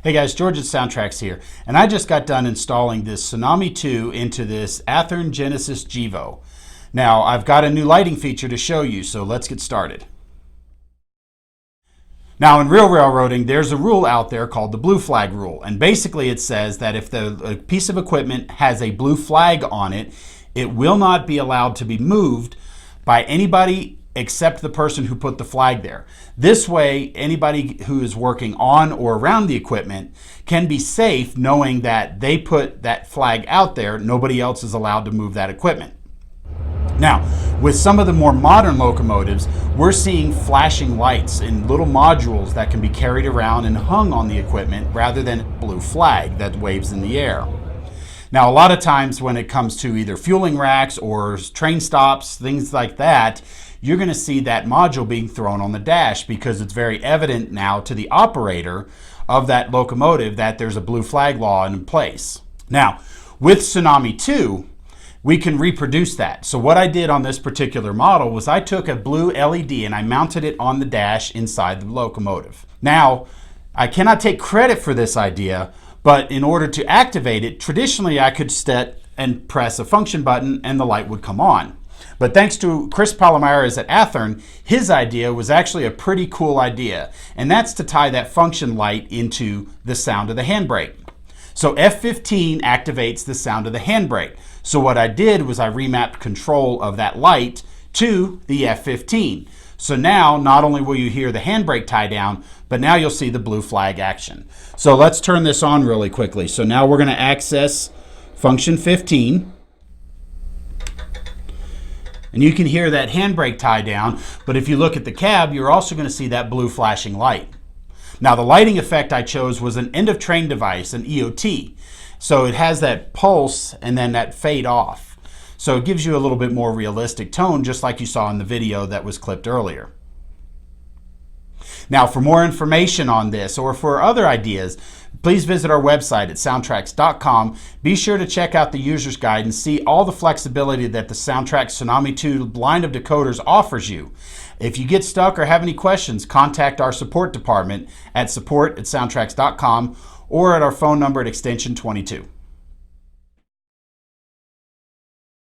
Hey guys, George at SoundTraxx here, and I just got done installing this Tsunami2 into this Athearn Genesis GEVO. Now, I've got a new lighting feature to show you, so let's get started. Now, in real railroading, there's a rule out there called the blue flag rule, and basically it says that if a piece of equipment has a blue flag on it, it will not be allowed to be moved by anybody except the person who put the flag there. This way, anybody who is working on or around the equipment can be safe knowing that they put that flag out there. Nobody else is allowed to move that equipment. Now, with some of the more modern locomotives, we're seeing flashing lights in little modules that can be carried around and hung on the equipment rather than a blue flag that waves in the air. Now, a lot of times when it comes to either fueling racks or train stops, things like that, you're going to see that module being thrown on the dash because it's very evident now to the operator of that locomotive that there's a blue flag law in place. Now, with Tsunami2, we can reproduce that. So what I did on this particular model was I took a blue LED and I mounted it on the dash inside the locomotive. Now, I cannot take credit for this idea, but in order to activate it, traditionally I could set and press a function button and the light would come on. But thanks to Chris Palomares at Athearn, his idea was actually a pretty cool idea, and that's to tie that function light into the sound of the handbrake. So F15 activates the sound of the handbrake. So what I did was I remapped control of that light to the F15. So now not only will you hear the handbrake tie down, but now you'll see the blue flag action. So let's turn this on really quickly. So now we're going to access function 15. And you can hear that handbrake tie down, but if you look at the cab, you're also going to see that blue flashing light. Now, the lighting effect I chose was an end of train device, an EOT. So it has that pulse and then that fade off. So it gives you a little bit more realistic tone, just like you saw in the video that was clipped earlier. Now, for more information on this or for other ideas, please visit our website at SoundTraxx.com. Be sure to check out the user's guide and see all the flexibility that the SoundTraxx Tsunami2 line of decoders offers you. If you get stuck or have any questions, contact our support department at support@SoundTraxx.com or at our phone number at extension 22.